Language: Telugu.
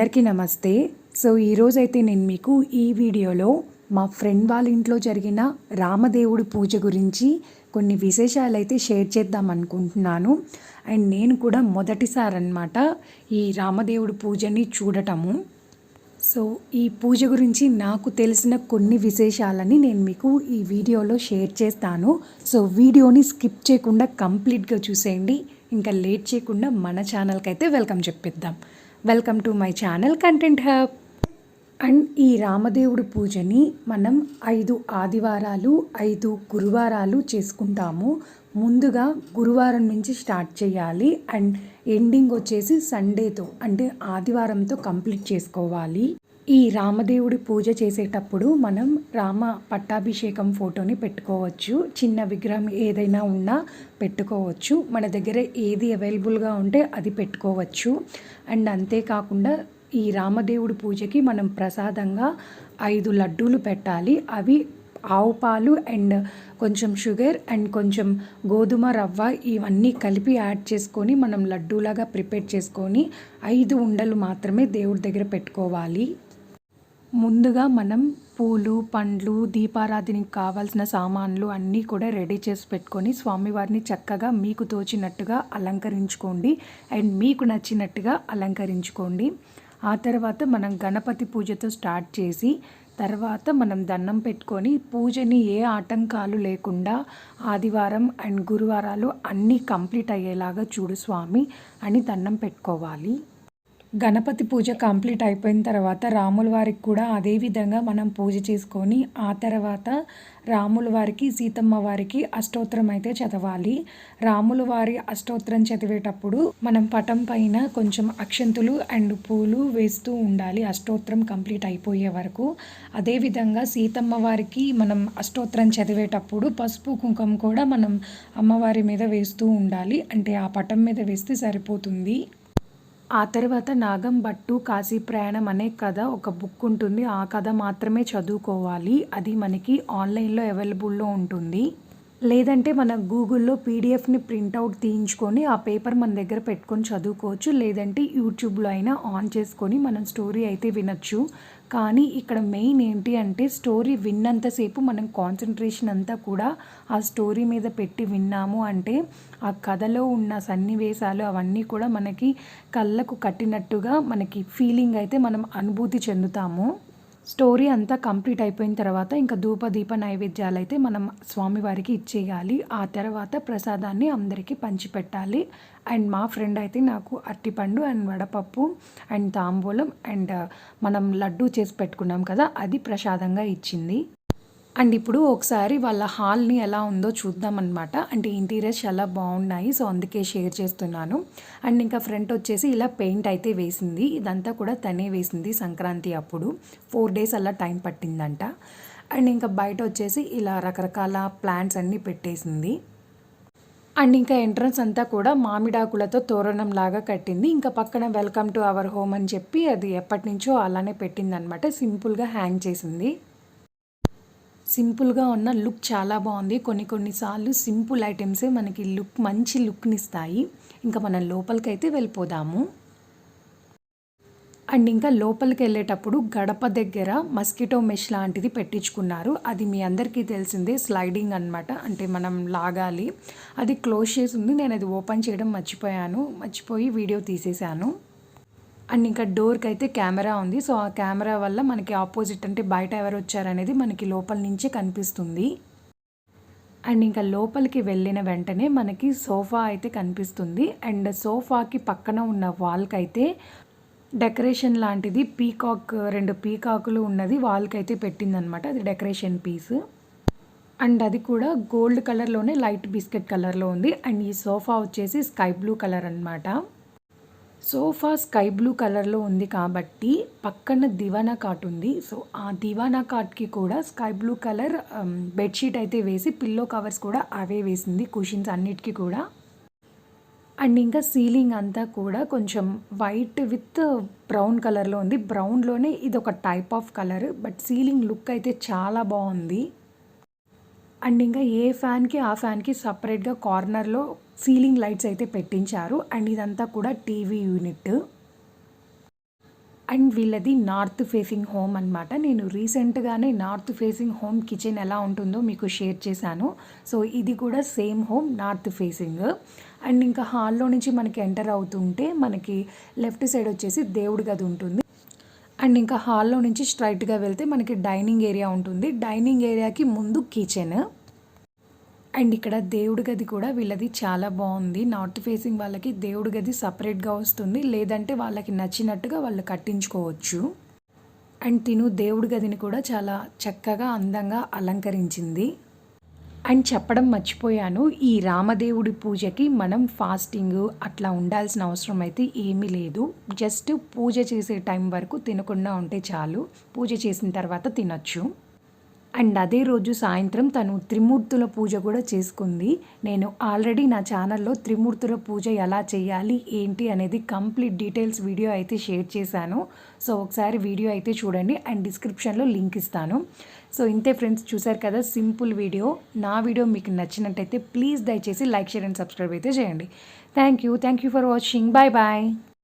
అందరికీ నమస్తే. ఈరోజైతే నేను మీకు ఈ వీడియోలో మా ఫ్రెండ్ వాళ్ళ ఇంట్లో జరిగిన రామదేవుడి పూజ గురించి కొన్ని విశేషాలైతే షేర్ చేద్దాం అనుకుంటున్నాను. అండ్ నేను కూడా మొదటిసారి అన్నమాట ఈ రామదేవుడి పూజని చూడటము. ఈ పూజ గురించి నాకు తెలిసిన కొన్ని విశేషాలని నేను మీకు ఈ వీడియోలో షేర్ చేస్తాను. వీడియోని స్కిప్ చేయకుండా కంప్లీట్గా చూసేయండి. ఇంకా లేట్ చేయకుండా మన ఛానల్కి అయితే వెల్కమ్ చెప్పిద్దాం. Welcome to my channel content hub. And ఈ రామదేవుడి పూజని మనం 5 ఆదివారాలు 5 గురువారాలు చేసుకుంటాము. ముందుగా గురువారం నుంచి స్టార్ట్ చేయాలి అండ్ ఎండింగ్ వచ్చేసి సండేతో అంటే ఆదివారంతో కంప్లీట్ చేసుకోవాలి. ఈ రామదేవుడి పూజ చేసేటప్పుడు మనం రామ పట్టాభిషేకం ఫోటోని పెట్టుకోవచ్చు. చిన్న విగ్రహం ఏదైనా ఉన్నా పెట్టుకోవచ్చు. మన దగ్గర ఏది అవైలబుల్గా ఉంటే అది పెట్టుకోవచ్చు. అండ్ అంతేకాకుండా ఈ రామదేవుడి పూజకి మనం ప్రసాదంగా 5 లడ్డూలు పెట్టాలి. అవి ఆవు పాలు అండ్ కొంచెం షుగర్ అండ్ కొంచెం గోధుమ రవ్వ ఇవన్నీ కలిపి యాడ్ చేసుకొని మనం లడ్డూలాగా ప్రిపేర్ చేసుకొని 5 ఉండలు మాత్రమే దేవుడి దగ్గర పెట్టుకోవాలి. ముందుగా మనం పూలు పండ్లు దీపారాధనకి కావాల్సిన సామాన్లు అన్నీ కూడా రెడీ చేసి పెట్టుకొని స్వామివారిని చక్కగా మీకు తోచినట్టుగా అలంకరించుకోండి అండ్ మీకు నచ్చినట్టుగా అలంకరించుకోండి. ఆ తర్వాత మనం గణపతి పూజతో స్టార్ట్ చేసి తర్వాత మనం దండం పెట్టుకొని పూజని ఏ ఆటంకాలు లేకుండా ఆదివారం అండ్ గురువారాలు అన్నీ కంప్లీట్ అయ్యేలాగా చూడు స్వామి అని దండం పెట్టుకోవాలి. గణపతి పూజ కంప్లీట్ అయిపోయిన తర్వాత రాముల వారికి కూడా అదే విధంగా మనం పూజ చేసుకొని ఆ తర్వాత రాముల వారికి సీతమ్మ వారికి అష్టోత్తరం అయితే చదవాలి. రాముల వారి అష్టోత్తరం చదివేటప్పుడు మనం పటం పైన కొంచెం అక్షంతులు అండ్ పూలు వేస్తూ ఉండాలి అష్టోత్తరం కంప్లీట్ అయిపోయే వరకు. అదేవిధంగా సీతమ్మ వారికి మనం అష్టోత్తరం చదివేటప్పుడు పసుపు కుంకుమ కూడా మనం అమ్మవారి మీద వేస్తూ ఉండాలి. అంటే ఆ పటం మీద వేస్తే సరిపోతుంది. ఆ తర్వాత నాగం భట్టు కాశీ ప్రయాణం అనే కథ ఒక బుక్ ఉంటుంది. ఆ కథ మాత్రమే చదువుకోవాలి. అది మనకి ఆన్లైన్లో అవైలబుల్లో ఉంటుంది. లేదంటే మన గూగుల్లో పీడిఎఫ్ని ప్రింట్అవుట్ తీయించుకొని ఆ పేపర్ మన దగ్గర పెట్టుకొని చదువుకోవచ్చు. లేదంటే యూట్యూబ్లో అయినా ఆన్ చేసుకొని మనం స్టోరీ అయితే వినొచ్చు. కానీ ఇక్కడ మెయిన్ ఏంటి అంటే స్టోరీ విన్నంతసేపు మనం కాన్సన్ట్రేషన్ అంతా కూడా ఆ స్టోరీ మీద పెట్టి విన్నాము అంటే ఆ కథలో ఉన్న సన్నివేశాలు అవన్నీ కూడా మనకి కళ్ళకు కట్టినట్టుగా మనకి ఫీలింగ్ అయితే మనం అనుభూతి చెందుతాము. స్టోరీ అంతా కంప్లీట్ అయిపోయిన తర్వాత ఇంకా ధూపదీప నైవేద్యాలు అయితే మనం స్వామివారికి ఇచ్చేయాలి. ఆ తర్వాత ప్రసాదాన్ని అందరికీ పంచిపెట్టాలి. అండ్ మా ఫ్రెండ్ అయితే నాకు అరటిపండు అండ్ వడపప్పు అండ్ తాంబూలం అండ్ మనం లడ్డు చేసి పెట్టుకున్నాం కదా అది ప్రసాదంగా ఇచ్చింది. అండ్ ఇప్పుడు ఒకసారి వాళ్ళ హాల్ని ఎలా ఉందో చూద్దాం అనమాట. అంటే ఇంటీరియర్స్ చాలా బాగున్నాయి. అందుకే షేర్ చేస్తున్నాను. అండ్ ఇంకా ఫ్రంట్ వచ్చేసి ఇలా పెయింట్ అయితే వేసింది. ఇదంతా కూడా తనే వేసింది సంక్రాంతి అప్పుడు. 4 days అలా టైం పట్టిందంట. అండ్ ఇంకా బయట వచ్చేసి ఇలా రకరకాల ప్లాంట్స్ అన్నీ పెట్టేసింది. అండ్ ఇంకా ఎంట్రన్స్ అంతా కూడా మామిడాకులతో తోరణం లాగా కట్టింది. ఇంకా పక్కన వెల్కమ్ టు అవర్ హోమ్ అని చెప్పి అది ఎప్పటి నుంచో అలానే పెట్టింది అనమాట. సింపుల్గా హ్యాంగ్ చేసింది. సింపుల్గా ఉన్న లుక్ చాలా బాగుంది. కొన్నిసార్లు సింపుల్ ఐటమ్సే మనకి మంచి లుక్ని ఇస్తాయి. ఇంకా మనం లోపలికి అయితే వెళ్ళిపోదాము. అండ్ ఇంకా లోపలికి వెళ్ళేటప్పుడు గడప దగ్గర మస్కిటో మెష్ లాంటిది పెట్టించుకున్నారు. అది మీ అందరికీ తెలిసిందే, స్లైడింగ్ అనమాట. అంటే మనం లాగాలి. అది క్లోజ్ చేసి ఉంది. నేను అది ఓపెన్ చేయడం మర్చిపోయి వీడియో తీసేశాను. అండ్ ఇంకా డోర్కి అయితే కెమెరా ఉంది. ఆ కెమెరా వల్ల మనకి ఆపోజిట్ అంటే బయట ఎవరు వచ్చారనేది మనకి లోపల నుంచే కనిపిస్తుంది. అండ్ ఇంకా లోపలికి వెళ్ళిన వెంటనే మనకి సోఫా అయితే కనిపిస్తుంది. అండ్ సోఫాకి పక్కన ఉన్న వాల్కి అయితే డెకరేషన్ లాంటిది పీకాక్ 2 పీకాకులు ఉన్నది వాల్కి అయితే పెట్టిందనమాట. అది డెకరేషన్ పీస్. అండ్ అది కూడా గోల్డ్ కలర్లోనే లైట్ బిస్కెట్ కలర్లో ఉంది. అండ్ ఈ సోఫా వచ్చేసి స్కై బ్లూ కలర్ అనమాట. సోఫా స్కై బ్లూ కలర్లో ఉంది కాబట్టి పక్కన దివానా కాట్ ఉంది. ఆ దివానా కాట్కి కూడా స్కై బ్లూ కలర్ బెడ్షీట్ అయితే వేసి పిల్లో కవర్స్ కూడా అవే వేసింది కుషన్స్ అన్నిటికీ కూడా. అండ్ ఇంకా సీలింగ్ అంతా కూడా కొంచెం వైట్ విత్ బ్రౌన్ కలర్లో ఉంది. బ్రౌన్లోనే ఇది ఒక type of colour. But ceiling look అయితే చాలా బాగుంది. అండ్ ఇంకా ఏ ఫ్యాన్కి ఆ ఫ్యాన్కి సపరేట్గా కార్నర్లో సీలింగ్ లైట్స్ అయితే పెట్టించారు. అండ్ ఇదంతా కూడా టీవీ యూనిట్. అండ్ వీళ్ళది నార్త్ ఫేసింగ్ హోమ్ అనమాట. నేను రీసెంట్గానే నార్త్ ఫేసింగ్ హోమ్ కిచెన్ ఎలా ఉంటుందో మీకు షేర్ చేశాను. సో ఇది కూడా same home north facing. And ఇంకా హాల్లో నుంచి మనకి ఎంటర్ అవుతుంటే మనకి లెఫ్ట్ సైడ్ వచ్చేసి దేవుడి గది ఉంటుంది. అండ్ ఇంకా హాల్లో నుంచి స్ట్రైట్గా వెళ్తే మనకి డైనింగ్ ఏరియా ఉంటుంది. డైనింగ్ ఏరియాకి ముందు కిచెన్. అండ్ ఇక్కడ దేవుడి గది కూడా వీళ్ళది చాలా బాగుంది. నార్త్ ఫేసింగ్ వాళ్ళకి దేవుడి గది సపరేట్గా వస్తుంది, లేదంటే వాళ్ళకి నచ్చినట్టుగా వాళ్ళు కట్టించుకోవచ్చు. అండ్ తిను దేవుడి గదిని కూడా చాలా చక్కగా అందంగా అలంకరించింది. అండ్ చెప్పడం మర్చిపోయాను, ఈ రామదేవుడి పూజకి మనం ఫాస్టింగ్ అట్లా ఉండాల్సిన అవసరం అయితే ఏమీ లేదు. జస్ట్ పూజ చేసే టైం వరకు తినకుండా ఉంటే చాలు, పూజ చేసిన తర్వాత తినొచ్చు. అండ్ అదే రోజు సాయంత్రం తను త్రిమూర్తుల పూజ కూడా చేసుకుంది. నేను ఆల్రెడీ నా ఛానల్లో త్రిమూర్తుల పూజ ఎలా చేయాలి ఏంటి అనేది కంప్లీట్ డీటెయిల్స్ వీడియో అయితే షేర్ చేశాను. సో ఒకసారి వీడియో అయితే చూడండి, అండ్ డిస్క్రిప్షన్లో లింక్ ఇస్తాను. సో ఇంతే ఫ్రెండ్స్, చూసారు కదా సింపుల్ వీడియో. నా వీడియో మీకు నచ్చినట్టయితే ప్లీజ్ దయచేసి లైక్, షేర్ అండ్ సబ్స్క్రైబ్ అయితే చేయండి. Thank you for watching. Bye bye.